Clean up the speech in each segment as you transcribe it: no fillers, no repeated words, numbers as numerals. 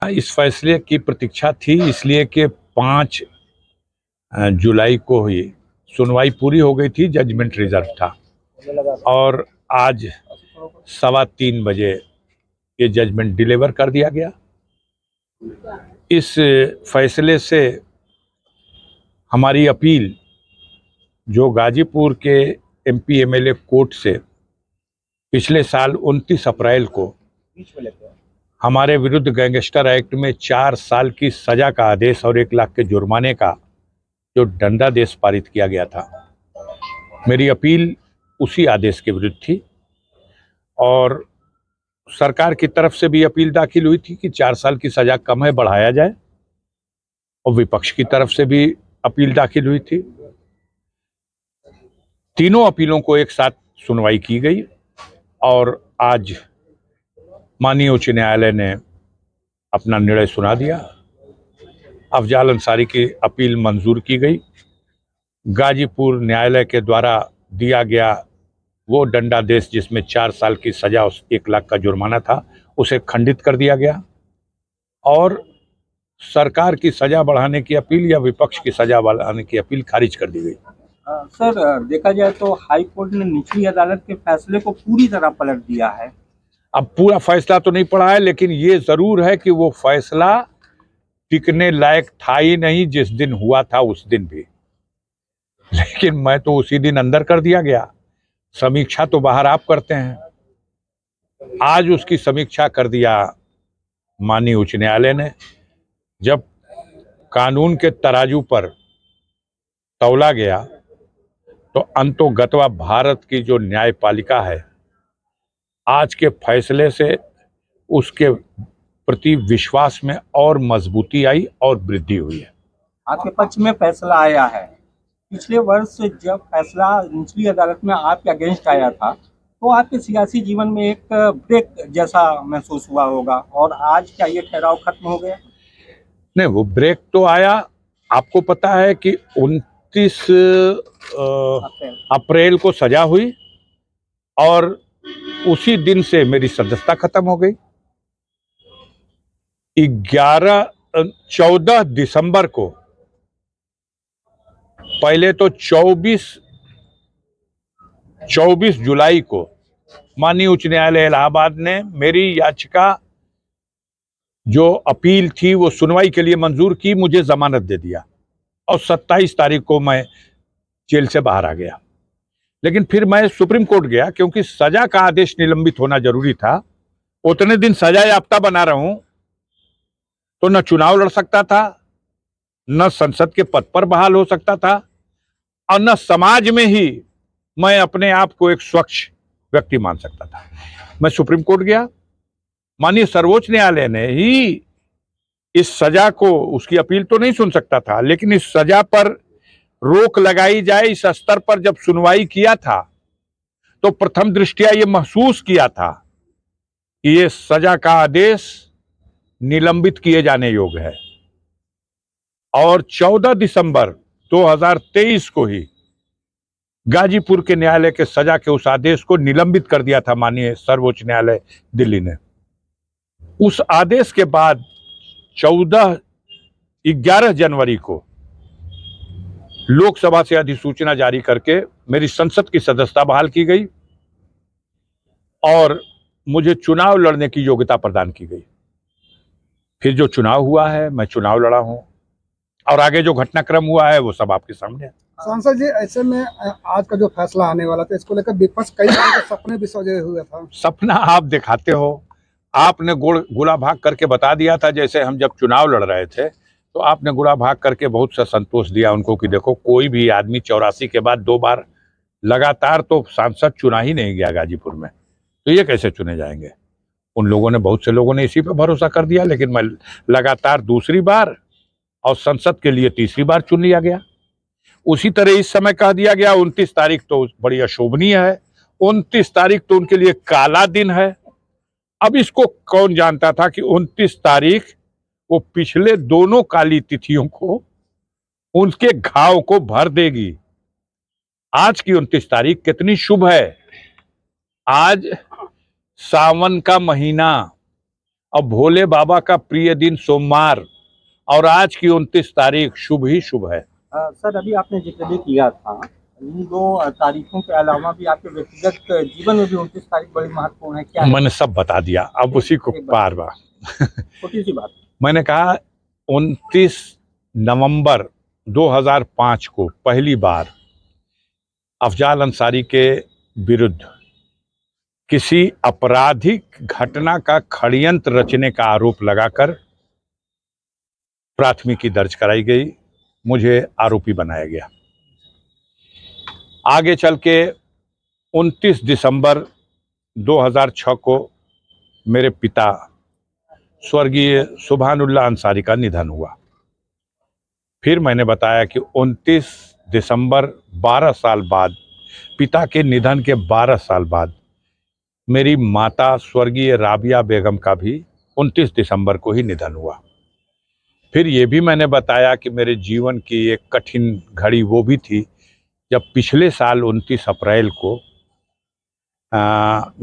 इस फैसले की प्रतीक्षा थी, इसलिए कि 5 जुलाई को ही सुनवाई पूरी हो गई थी, जजमेंट रिजर्व था और आज 3:15 बजे ये जजमेंट डिलीवर कर दिया गया। इस फैसले से हमारी अपील जो गाजीपुर के एमपी एमएलए कोर्ट से पिछले साल 29 अप्रैल को हमारे विरुद्ध गैंगस्टर एक्ट में 4 साल की सजा का आदेश और 1 लाख के जुर्माने का जो दंडादेश पारित किया गया था, मेरी अपील उसी आदेश के विरुद्ध थी और सरकार की तरफ से भी अपील दाखिल हुई थी कि 4 साल की सजा कम है, बढ़ाया जाए, और विपक्ष की तरफ से भी अपील दाखिल हुई थी। तीनों अपीलों को एक साथ सुनवाई की गई और आज माननीय उच्च न्यायालय ने अपना निर्णय सुना दिया। अफजाल अंसारी की अपील मंजूर की गई। गाजीपुर न्यायालय के द्वारा दिया गया वो दंडादेश जिसमें 4 साल की सजा और 1 लाख का जुर्माना था, उसे खंडित कर दिया गया और सरकार की सजा बढ़ाने की अपील या विपक्ष की सजा बढ़ाने की अपील खारिज कर दी गई। सर, देखा जाए तो हाई कोर्ट ने निचली अदालत के फैसले को पूरी तरह पलट दिया है। अब पूरा फैसला तो नहीं पड़ा है, लेकिन ये जरूर है कि वो फैसला टिकने लायक था ही नहीं जिस दिन हुआ था उस दिन भी, लेकिन मैं तो उसी दिन अंदर कर दिया गया। समीक्षा तो बाहर आप करते हैं, आज उसकी समीक्षा कर दिया माननीय उच्च न्यायालय ने। जब कानून के तराजू पर तौला गया तो अंतोगत्वा भारत की जो न्यायपालिका है, आज के फैसले से उसके प्रति विश्वास में और मजबूती आई और वृद्धि हुई है। आपके पक्ष में फैसला आया है। पिछले वर्ष जब फैसला निचली अदालत में आपके अगेंस्ट आया था तो आपके सियासी जीवन में एक ब्रेक जैसा महसूस हुआ होगा, और आज क्या ये ठहराव खत्म हो गया? नहीं, वो ब्रेक तो आया। आपको पता है कि 29 अप्रैल को सजा हुई और उसी दिन से मेरी सदस्यता खत्म हो गई। 14 दिसंबर को, पहले तो 24 जुलाई को माननीय उच्च न्यायालय इलाहाबाद ने मेरी याचिका जो अपील थी वो सुनवाई के लिए मंजूर की, मुझे जमानत दे दिया और 27 तारीख को मैं जेल से बाहर आ गया। लेकिन फिर मैं सुप्रीम कोर्ट गया क्योंकि सजा का आदेश निलंबित होना जरूरी था। उतने दिन सजा याफ्ता बना रहूं तो न चुनाव लड़ सकता था, न संसद के पद पर बहाल हो सकता था और न समाज में ही मैं अपने आप को एक स्वच्छ व्यक्ति मान सकता था। मैं सुप्रीम कोर्ट गया, माननीय सर्वोच्च न्यायालय ने ही इस सजा को, उसकी अपील तो नहीं सुन सकता था, लेकिन इस सजा पर रोक लगाई जाए इस स्तर पर जब सुनवाई किया था तो प्रथम दृष्टया ये महसूस किया था कि ये सजा का आदेश निलंबित किए जाने योग्य है और 14 दिसंबर 2023 को ही गाजीपुर के न्यायालय के सजा के उस आदेश को निलंबित कर दिया था माननीय सर्वोच्च न्यायालय दिल्ली ने। उस आदेश के बाद 11 जनवरी को लोकसभा से अधिसूचना जारी करके मेरी संसद की सदस्यता बहाल की गई और मुझे चुनाव लड़ने की योग्यता प्रदान की गई। फिर जो चुनाव हुआ है, मैं चुनाव लड़ा हूं और आगे जो घटनाक्रम हुआ है वो सब आपके सामने है। सांसद जी, ऐसे में आज का जो फैसला आने वाला था, इसको लेकर विपक्ष कई तरह के सपने भी सजे हुए था। सपना आप दिखाते हो, आपने गोला भाग करके बता दिया था। जैसे हम जब चुनाव लड़ रहे थे तो आपने गोला भाग करके बहुत सा संतोष दिया उनको कि देखो, कोई भी आदमी 84 के बाद 2 बार लगातार तो सांसद चुना ही नहीं गया गाजीपुर में, तो ये कैसे चुने जाएंगे। उन लोगों ने, बहुत से लोगों ने इसी पे भरोसा कर दिया, लेकिन मैं लगातार दूसरी बार और संसद के लिए तीसरी बार चुन लिया गया। उसी तरह इस समय कह दिया गया 29 तारीख तो बड़ी अशोभनीय है, 29 तारीख तो उनके लिए काला दिन है। अब इसको कौन जानता था कि 29 तारीख वो पिछले दोनों काली तिथियों को, उनके घाव को भर देगी। आज की 29 तारीख कितनी शुभ है। आज सावन का महीना अब भोले बाबा का प्रिय दिन सोमवार और आज की 29 तारीख शुभ ही शुभ है। सर, अभी आपने जिक्र भी किया था, इन दो तारीखों के अलावा भी आपके व्यक्तिगत जीवन में भी 29 तारीख बड़ी महत्वपूर्ण है, क्या है? मैंने सब बता दिया, अब उसी को बार बार छोटी सी बात। मैंने कहा 29 नवंबर 2005 को पहली बार अफजाल अंसारी के विरुद्ध किसी आपराधिक घटना का षड्यंत्र रचने का आरोप लगाकर प्राथमिकी दर्ज कराई गई, मुझे आरोपी बनाया गया। आगे चल के 29 दिसंबर 2006 को मेरे पिता स्वर्गीय सुभानुल्लाह अंसारी का निधन हुआ। फिर मैंने बताया कि 29 दिसंबर 12 साल बाद, पिता के निधन के 12 साल बाद मेरी माता स्वर्गीय राबिया बेगम का भी 29 दिसंबर को ही निधन हुआ। फिर ये भी मैंने बताया कि मेरे जीवन की एक कठिन घड़ी वो भी थी जब पिछले साल 29 अप्रैल को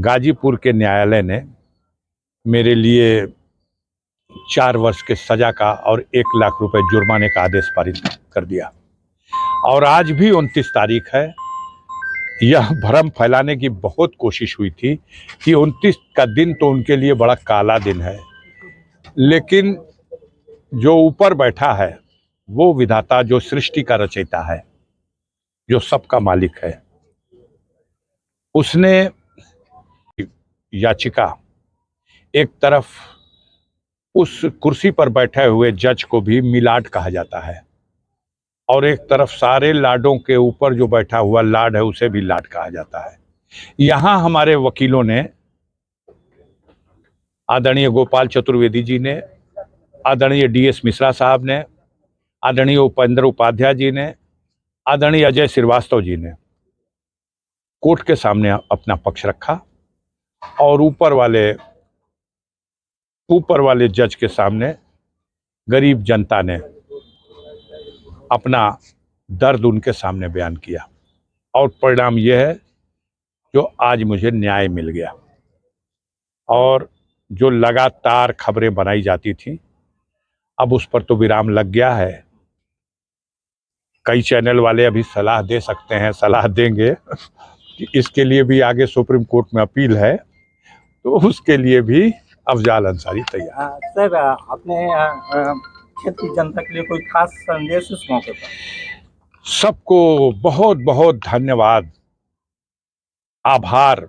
गाजीपुर के न्यायालय ने मेरे लिए 4 वर्ष के सजा का और 1 लाख रुपए जुर्माने का आदेश पारित कर दिया। और आज भी 29 तारीख है। यह भ्रम फैलाने की बहुत कोशिश हुई थी कि 29 का दिन तो उनके लिए बड़ा काला दिन है, लेकिन जो ऊपर बैठा है वो विधाता, जो सृष्टि का रचयिता है, जो सबका मालिक है, उसने याचिका एक तरफ उस कुर्सी पर बैठे हुए जज को भी मिलाड कहा जाता है और एक तरफ सारे लाडों के ऊपर जो बैठा हुआ लाड है उसे भी लाड कहा जाता है। यहां हमारे वकीलों ने, आदरणीय गोपाल चतुर्वेदी जी ने, आदरणीय DS मिश्रा साहब ने, आदरणीय उपेंद्र उपाध्याय जी ने, आदरणीय अजय श्रीवास्तव जी ने कोर्ट के सामने अपना पक्ष रखा और ऊपर वाले जज के सामने गरीब जनता ने अपना दर्द उनके सामने बयान किया और परिणाम यह है जो आज मुझे न्याय मिल गया। और जो लगातार खबरें बनाई जाती थी, अब उस पर तो विराम लग गया है। कई चैनल वाले अभी सलाह दे सकते हैं, सलाह देंगे कि इसके लिए भी आगे सुप्रीम कोर्ट में अपील है, तो उसके लिए भी अफजाल अंसारी तैयार। सर, आपने क्षेत्र की जनता के लिए कोई खास संदेश इस मौके पर? सबको बहुत बहुत धन्यवाद, आभार।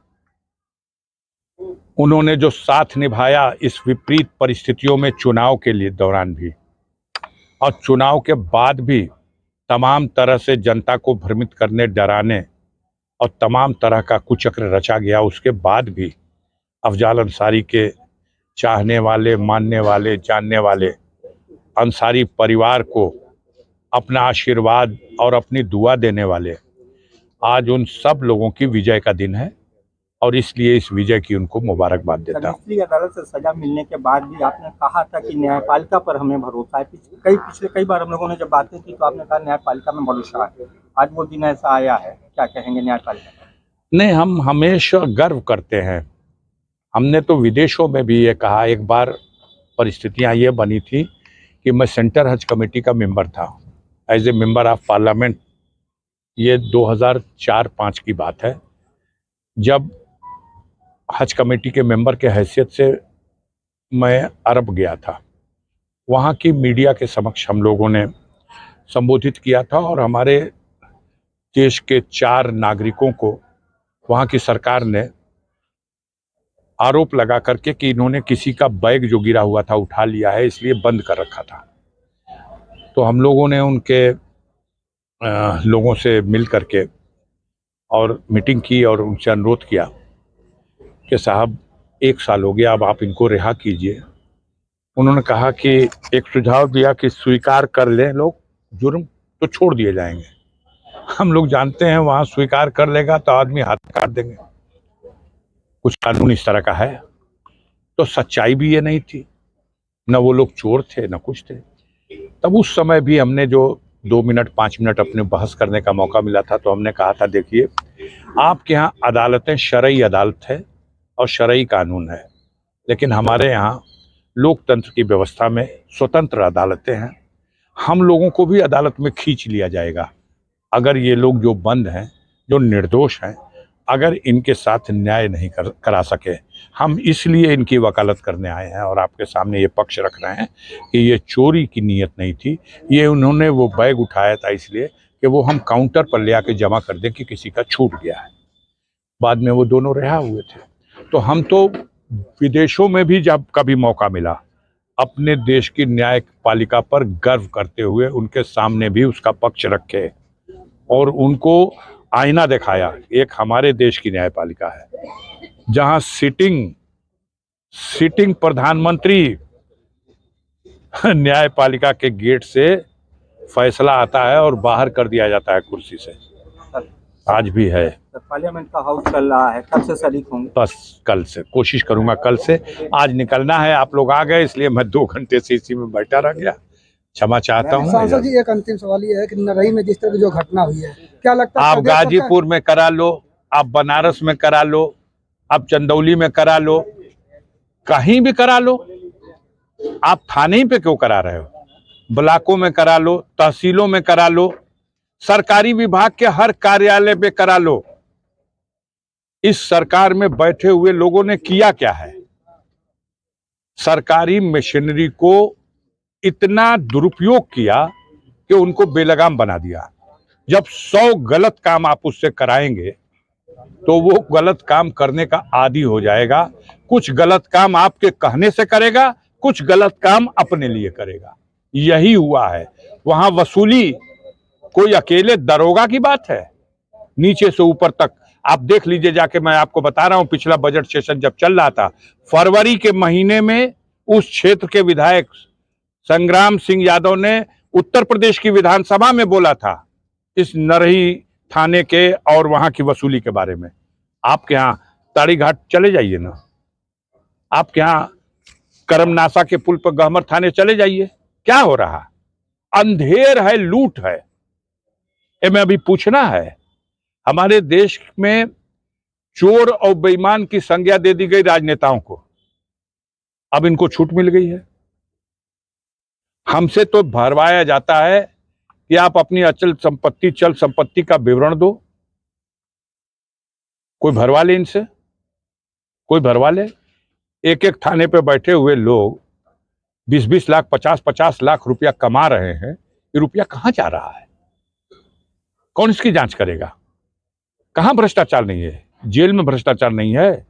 उन्होंने जो साथ निभाया इस विपरीत परिस्थितियों में, चुनाव के लिए दौरान भी और चुनाव के बाद भी तमाम तरह से जनता को भ्रमित करने, डराने और तमाम तरह का कुचक्र रचा गया, उसके बाद भी अफजाल अंसारी के चाहने वाले, मानने वाले, जानने वाले अंसारी परिवार को अपना आशीर्वाद और अपनी दुआ देने वाले, आज उन सब लोगों की विजय का दिन है और इसलिए इस विजय की उनको मुबारकबाद देता हूँ। निचली अदालत से सजा मिलने के बाद भी आपने कहा था कि न्यायपालिका पर हमें भरोसा है। पिछले कई बार हम लोगों ने जब बातें की तो आपने कहा न्यायपालिका में भरोसा है। आज वो दिन ऐसा आया है, क्या कहेंगे न्यायपालिका पर? नहीं, हम हमेशा गर्व करते हैं। हमने तो विदेशों में भी ये कहा, एक बार परिस्थितियां ये बनी थी कि मैं सेंटर हज कमेटी का मेंबर था, as a member of parliament. ये 2004-05 की बात है, जब हज कमेटी के मेंबर के हैसियत से मैं अरब गया था। वहाँ की मीडिया के समक्ष हम लोगों ने संबोधित किया था और हमारे देश के 4 नागरिकों को वहाँ की सरकार ने आरोप लगा करके कि इन्होंने किसी का बैग जो गिरा हुआ था उठा लिया है, इसलिए बंद कर रखा था। तो हम लोगों ने उनके लोगों से मिल करके और मीटिंग की और उनसे अनुरोध किया कि साहब 1 साल हो गया, अब आप इनको रिहा कीजिए। उन्होंने कहा कि एक सुझाव दिया कि स्वीकार कर लें लोग जुर्म तो छोड़ दिए जाएंगे। हम लोग जानते हैं वहाँ स्वीकार कर लेगा तो आदमी हाथ काट देंगे, कुछ कानून इस तरह का है। तो सच्चाई भी ये नहीं थी, न वो लोग चोर थे न कुछ थे। तब उस समय भी हमने जो 2 मिनट 5 मिनट अपने बहस करने का मौका मिला था, तो हमने कहा था देखिए, आपके यहाँ अदालतें शरई अदालत है और शरई कानून है, लेकिन हमारे यहाँ लोकतंत्र की व्यवस्था में स्वतंत्र अदालतें हैं। हम लोगों को भी अदालत में खींच लिया जाएगा अगर ये लोग जो बंद हैं, जो निर्दोष हैं, अगर इनके साथ न्याय नहीं करा सके। हम इसलिए इनकी वकालत करने आए हैं और आपके सामने ये पक्ष रख रहे हैं कि ये चोरी की नीयत नहीं थी, ये उन्होंने वो बैग उठाया था इसलिए कि वो हम काउंटर पर ले आके जमा कर दें कि किसी का छूट गया है। बाद में वो दोनों रिहा हुए थे। तो हम तो विदेशों में भी जब कभी मौका मिला अपने देश की न्यायपालिका पर गर्व करते हुए उनके सामने भी उसका पक्ष रखे और उनको आईना दिखाया। एक हमारे देश की न्यायपालिका है जहां सिटिंग प्रधानमंत्री न्यायपालिका के गेट से फैसला आता है और बाहर कर दिया जाता है कुर्सी से। आज भी है। तो पार्लियामेंट का हाउस चल रहा है, कब से शरीक होंगे? बस कल से कोशिश करूंगा, कल से। आज निकलना है, आप लोग आ गए इसलिए मैं 2 घंटे से इसी में बैठा रह गया। क्षमा चाहता हूँ। सांसद जी, एक अंतिम सवाल ये है कि नरही में जिस तरह की जो घटना हुई है, क्या लगता है आप गाजीपुर में करा लो, आप बनारस में करा लो, आप चंदौली में करा लो, कहीं भी करा लो। आप थाने पे क्यों करा रहे हो? ब्लॉकों में करा लो, तहसीलों में करा लो, सरकारी विभाग के हर कार्यालय पे करा लो। इस सरकार में बैठे हुए लोगों ने किया क्या है? सरकारी मशीनरी को इतना दुरुपयोग किया कि उनको बेलगाम बना दिया। जब 100 गलत काम आप उससे कराएंगे तो वो गलत काम करने का आदी हो जाएगा। कुछ गलत काम आपके कहने से करेगा, कुछ गलत काम अपने लिए करेगा। यही हुआ है। वहां वसूली कोई अकेले दरोगा की बात है, नीचे से ऊपर तक आप देख लीजिए जाके। मैं आपको बता रहा हूं, पिछला बजट सेशन जब चल रहा था, फरवरी के महीने में उस क्षेत्र के विधायक संग्राम सिंह यादव ने उत्तर प्रदेश की विधानसभा में बोला था इस नरही थाने के और वहां की वसूली के बारे में। आपके यहां ताड़ी घाट चले जाइए ना, आपके यहां करमनासा के पुल पर गहमर थाने चले जाइए, क्या हो रहा? अंधेर है, लूट है। में अभी पूछना है, हमारे देश में चोर और बेईमान की संज्ञा दे दी गई राजनेताओं को, अब इनको छूट मिल गई है। हमसे तो भरवाया जाता है कि आप अपनी अचल संपत्ति, चल संपत्ति का विवरण दो। कोई भरवा ले इनसे, कोई भरवा ले। एक एक थाने पे बैठे हुए लोग 20-20 लाख, 50-50 लाख रुपया कमा रहे हैं। ये रुपया कहां जा रहा है? कौन इसकी जांच करेगा? कहां भ्रष्टाचार नहीं है? जेल में भ्रष्टाचार नहीं है?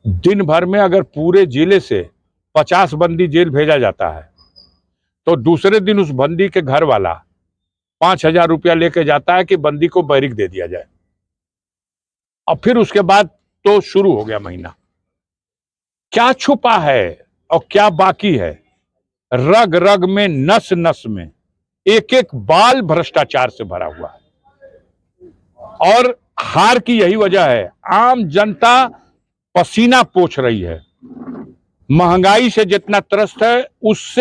दिन भर में अगर पूरे जिले से 50 बंदी जेल भेजा जाता है तो दूसरे दिन उस बंदी के घर वाला 5,000 रुपया लेके जाता है कि बंदी को बैरिक दे दिया जाए, और फिर उसके बाद तो शुरू हो गया महीना। क्या छुपा है और क्या बाकी है? रग रग में, नस नस में एक एक बाल भ्रष्टाचार से भरा हुआ है। और हार की यही वजह है, आम जनता पसीना पोंछ रही है। महंगाई से जितना त्रस्त है उससे